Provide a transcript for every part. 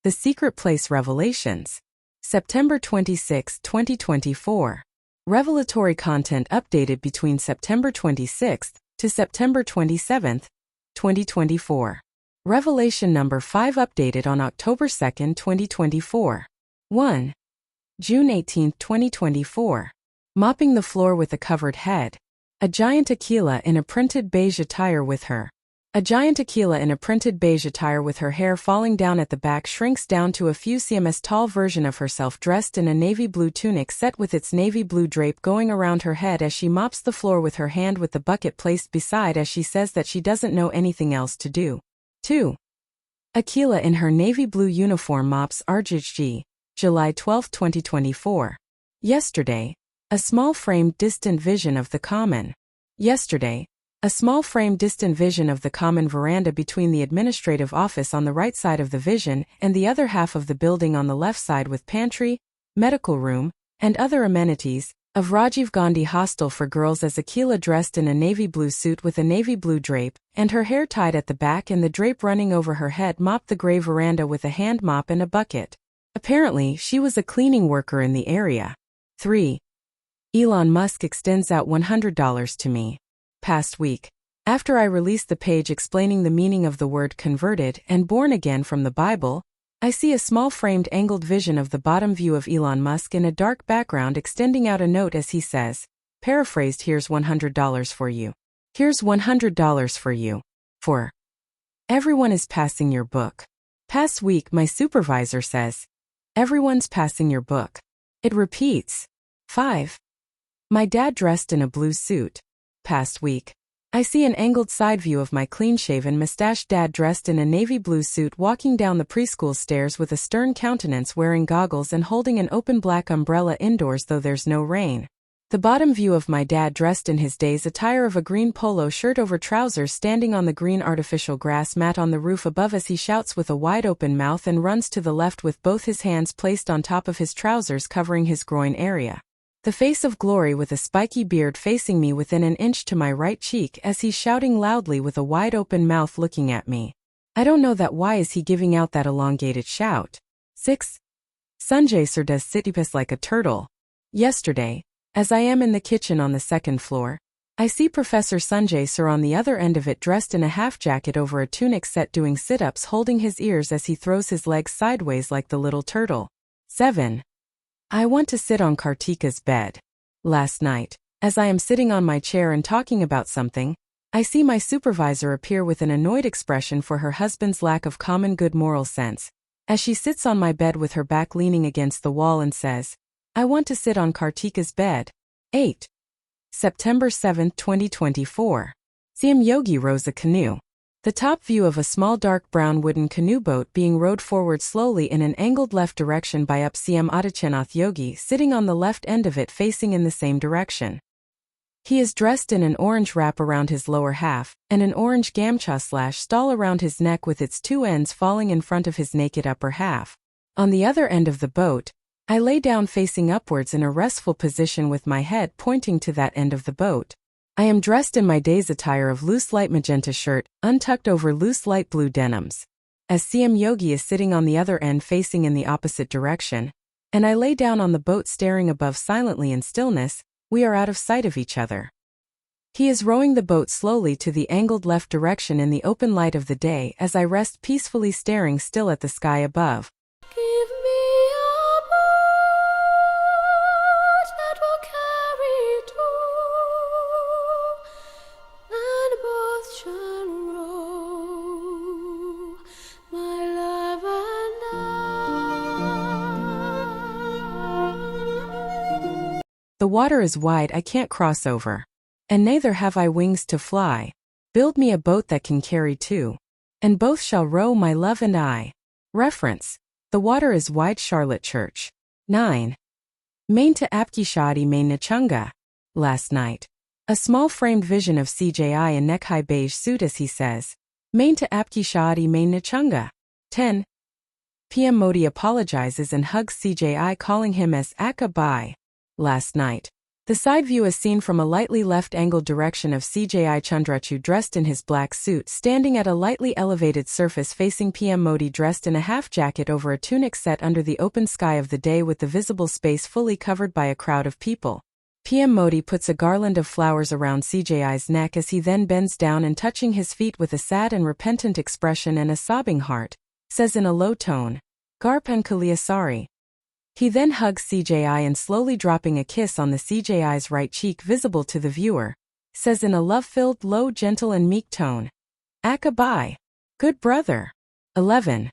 The Secret Place Revelations. September 26, 2024. Revelatory content updated between September 26 to September 27, 2024. Revelation number 5 updated on October 2, 2024. 1. June 18, 2024. Mopping the floor with a covered head. A giant Aquila in a printed beige attire with her. A giant Aquila in a printed beige attire with her hair falling down at the back shrinks down to a few cms tall version of herself dressed in a navy blue tunic set with its navy blue drape going around her head as she mops the floor with her hand with the bucket placed beside as she says that she doesn't know anything else to do. 2. Aquila in her navy blue uniform mops RGG, July 12, 2024. Yesterday, a small framed distant vision of the common. Yesterday, a small framed distant vision of the common veranda between the administrative office on the right side of the vision and the other half of the building on the left side with pantry, medical room, and other amenities, of Rajiv Gandhi Hostel for Girls as Aquila dressed in a navy blue suit with a navy blue drape, and her hair tied at the back and the drape running over her head mopped the gray veranda with a hand mop and a bucket. Apparently, she was a cleaning worker in the area. 3. Elon Musk extends out $100 to me. Past week. After I released the page explaining the meaning of the word converted and born again from the Bible, I see a small framed angled vision of the bottom view of Elon Musk in a dark background extending out a note as he says, paraphrased, here's $100 for you. Here's $100 for you. 4. Everyone is passing your book. Past week my supervisor says, everyone's passing your book. It repeats. 5. My dad dressed in a blue suit. Past week. I see an angled side view of my clean-shaven mustached dad dressed in a navy blue suit walking down the preschool stairs with a stern countenance wearing goggles and holding an open black umbrella indoors though there's no rain. The bottom view of my dad dressed in his day's attire of a green polo shirt over trousers standing on the green artificial grass mat on the roof above as he shouts with a wide open mouth and runs to the left with both his hands placed on top of his trousers covering his groin area. The face of glory with a spiky beard facing me within an inch to my right cheek as he's shouting loudly with a wide open mouth looking at me. I don't know that why is he giving out that elongated shout. 6. Sanjay Sir does sit-ups like a turtle. Yesterday, as I am in the kitchen on the second floor, I see Professor Sanjay Sir on the other end of it dressed in a half jacket over a tunic set doing sit-ups holding his ears as he throws his legs sideways like the little turtle. 7. I want to sit on Kartika's bed. Last night, as I am sitting on my chair and talking about something, I see my supervisor appear with an annoyed expression for her husband's lack of common good moral sense, as she sits on my bed with her back leaning against the wall and says, I want to sit on Kartika's bed. 8. September 7, 2024. CM Yogi rows a canoe. The top view of a small dark brown wooden canoe boat being rowed forward slowly in an angled left direction by up CM Adityanath Yogi sitting on the left end of it facing in the same direction. He is dressed in an orange wrap around his lower half, and an orange gamcha/stole around his neck with its two ends falling in front of his naked upper half. On the other end of the boat, I lay down facing upwards in a restful position with my head pointing to that end of the boat. I am dressed in my day's attire of loose light magenta shirt, untucked over loose light blue denims. As CM Yogi is sitting on the other end facing in the opposite direction, and I lay down on the boat staring above silently in stillness, we are out of sight of each other. He is rowing the boat slowly to the angled left direction in the open light of the day as I rest peacefully staring still at the sky above. Give me a boat that will carry two, and both shall row, my love and I. The water is wide, I can't cross over. And neither have I wings to fly. Build me a boat that can carry two. And both shall row, my love and I. Reference. The water is wide, Charlotte Church. 9. Main to Apki Shadi Main Nachunga. Last night. A small framed vision of CJI in neck-high beige suit as he says, Main to Apki Shadi Main Nachunga. 10. PM Modi apologizes and hugs CJI calling him as Akka Bye. Last night. The side view is seen from a lightly left-angled direction of CJI Chandrachu dressed in his black suit standing at a lightly elevated surface facing PM Modi dressed in a half-jacket over a tunic set under the open sky of the day with the visible space fully covered by a crowd of people. PM Modi puts a garland of flowers around CJI's neck as he then bends down and touching his feet with a sad and repentant expression and a sobbing heart, says in a low tone, "Garpan Kalia sorry." He then hugs CJI and slowly dropping a kiss on the CJI's right cheek visible to the viewer, says in a love-filled, low, gentle and meek tone, "Aka bye. Good brother." 11.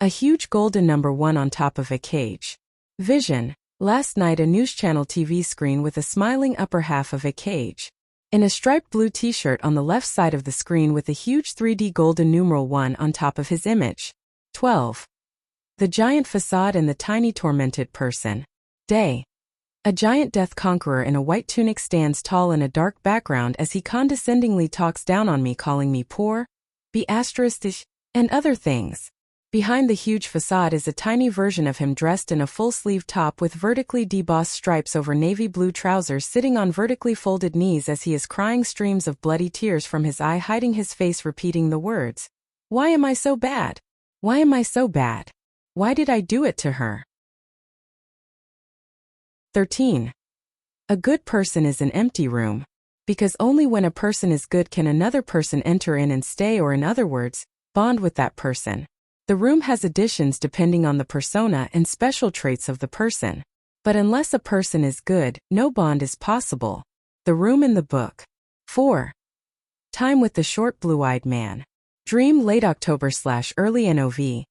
A huge golden number 1 on top of a cage. Vision. Last night a news channel TV screen with a smiling upper half of a cage. In a striped blue t-shirt on the left side of the screen with a huge 3D golden numeral 1 on top of his image. 12. The giant facade and the tiny tormented person. Day. A giant death conqueror in a white tunic stands tall in a dark background as he condescendingly talks down on me calling me poor, be asteristish, and other things. Behind the huge facade is a tiny version of him dressed in a full-sleeve top with vertically debossed stripes over navy blue trousers sitting on vertically folded knees as he is crying streams of bloody tears from his eye hiding his face repeating the words, "Why am I so bad? Why am I so bad? Why did I do it to her?" 13. A good person is an empty room. Because only when a person is good can another person enter in and stay, or in other words, bond with that person. The room has additions depending on the persona and special traits of the person. But unless a person is good, no bond is possible. The room in the book. 4. Time with the short blue-eyed man. Dream late October/early NOV.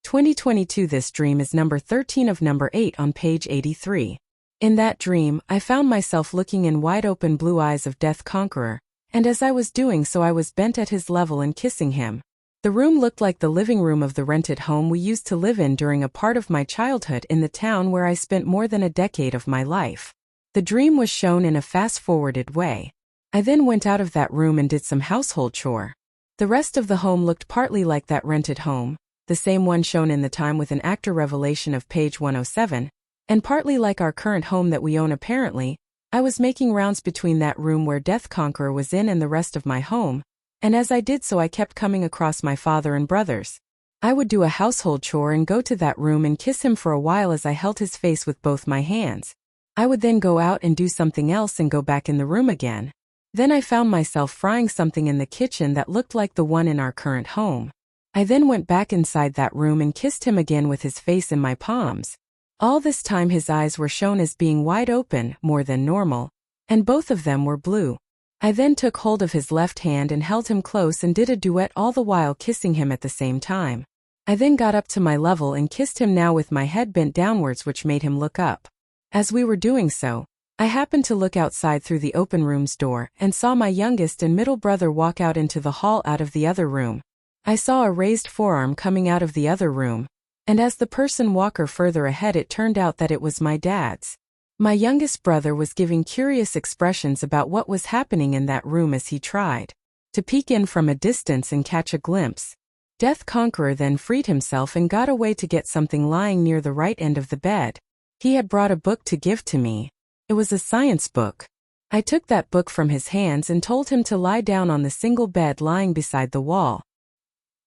2022. This dream is number 13 of number 8 on page 83. In that dream, I found myself looking in wide-open blue eyes of Death Conqueror, and as I was doing so I was bent at his level and kissing him. The room looked like the living room of the rented home we used to live in during a part of my childhood in the town where I spent more than a decade of my life. The dream was shown in a fast-forwarded way. I then went out of that room and did some household chore. The rest of the home looked partly like that rented home, the same one shown in the Time with an Actor revelation of page 107, and partly like our current home that we own apparently. I was making rounds between that room where Death Conqueror was in and the rest of my home, and as I did so I kept coming across my father and brothers. I would do a household chore and go to that room and kiss him for a while as I held his face with both my hands. I would then go out and do something else and go back in the room again. Then I found myself frying something in the kitchen that looked like the one in our current home. I then went back inside that room and kissed him again with his face in my palms. All this time his eyes were shown as being wide open, more than normal, and both of them were blue. I then took hold of his left hand and held him close and did a duet all the while kissing him at the same time. I then got up to my level and kissed him now with my head bent downwards, which made him look up. As we were doing so, I happened to look outside through the open room's door and saw my youngest and middle brother walk out into the hall out of the other room. I saw a raised forearm coming out of the other room, and as the person walker further ahead it turned out that it was my dad's. My youngest brother was giving curious expressions about what was happening in that room as he tried to peek in from a distance and catch a glimpse. Death Conqueror then freed himself and got away to get something lying near the right end of the bed. He had brought a book to give to me. It was a science book. I took that book from his hands and told him to lie down on the single bed lying beside the wall.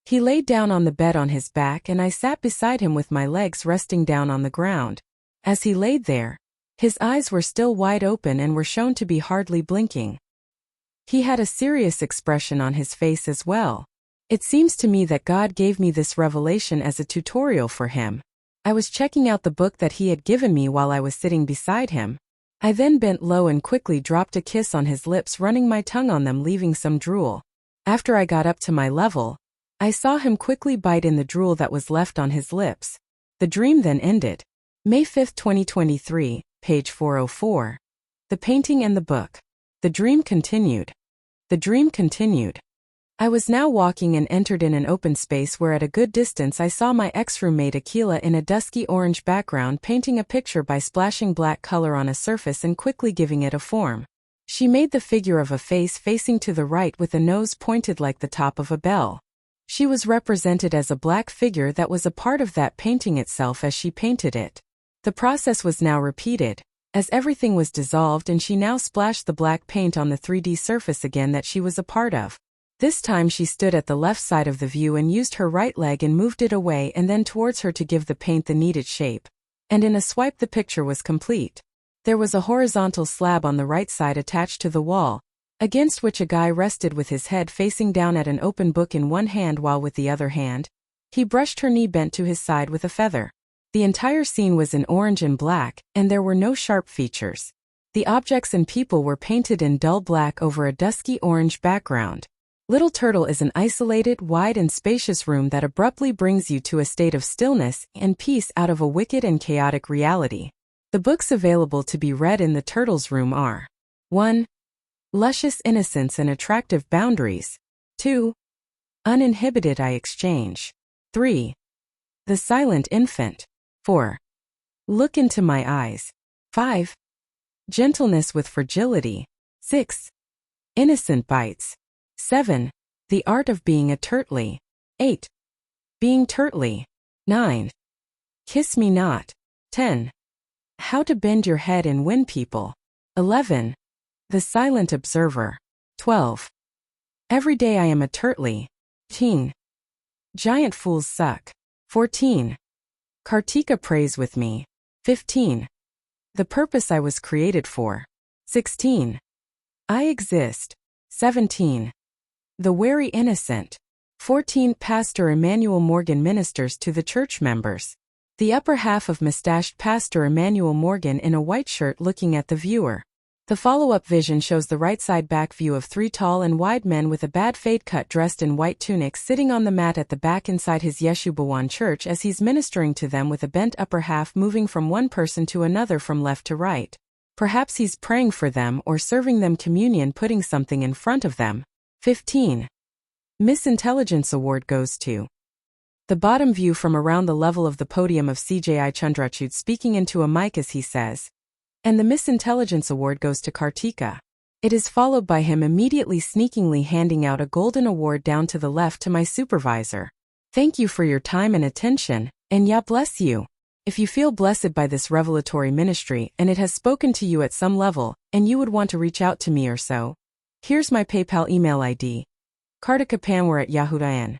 He laid down on the bed on his back and I sat beside him with my legs resting down on the ground. As he laid there, his eyes were still wide open and were shown to be hardly blinking. He had a serious expression on his face as well. It seems to me that God gave me this revelation as a tutorial for him. I was checking out the book that he had given me while I was sitting beside him. I then bent low and quickly dropped a kiss on his lips, running my tongue on them, leaving some drool. After I got up to my level, I saw him quickly bite in the drool that was left on his lips. The dream then ended. May 5, 2023, page 404. The painting and the book. The dream continued. The dream continued. I was now walking and entered in an open space where at a good distance I saw my ex-roommate Akila in a dusky orange background painting a picture by splashing black color on a surface and quickly giving it a form. She made the figure of a face facing to the right with a nose pointed like the top of a bell. She was represented as a black figure that was a part of that painting itself as she painted it. The process was now repeated. as everything was dissolved and she now splashed the black paint on the 3D surface again that she was a part of. This time she stood at the left side of the view and used her right leg and moved it away and then towards her to give the paint the needed shape. And in a swipe the picture was complete. There was a horizontal slab on the right side attached to the wall, against which a guy rested with his head facing down at an open book in one hand while with the other hand, he brushed her knee bent to his side with a feather. The entire scene was in orange and black, and there were no sharp features. The objects and people were painted in dull black over a dusky orange background. Little Turtle is an isolated, wide and spacious room that abruptly brings you to a state of stillness and peace out of a wicked and chaotic reality. The books available to be read in the Turtle's room are 1. Luscious Innocence and Attractive Boundaries. 2. Uninhibited Eye Exchange. 3. The Silent Infant. 4. Look Into My Eyes. 5. Gentleness with Fragility. 6. Innocent Bites. 7. The Art of Being a Turtley. 8. Being Turtley. 9. Kiss Me Not. 10. How to Bend Your Head and Win People. 11. The Silent Observer. 12. Every Day I Am a Turtley. 13. Giant Fools Suck. 14. Kartika Prays With Me. 15. The Purpose I Was Created For. 16. I Exist. 17. The Wary Innocent. 14. Pastor Emmanuel Morgan ministers to the church members. The upper half of mustached Pastor Emmanuel Morgan in a white shirt looking at the viewer. The follow-up vision shows the right side back view of 3 tall and wide men with a bad fade cut dressed in white tunics sitting on the mat at the back inside his Yeshu Bhawan church as he's ministering to them with a bent upper half moving from one person to another from left to right. Perhaps he's praying for them or serving them communion, putting something in front of them. 15. Miss Intelligence Award goes to the bottom view from around the level of the podium of CJI Chandrachud speaking into a mic as he says, and the Miss Intelligence Award goes to Kartika. It is followed by him immediately sneakingly handing out a golden award down to the left to my supervisor. Thank you for your time and attention, and Yah bless you. If you feel blessed by this revelatory ministry and it has spoken to you at some level, and you would want to reach out to me or so, here's my PayPal email ID. Kartikapanwar@yahoo.in.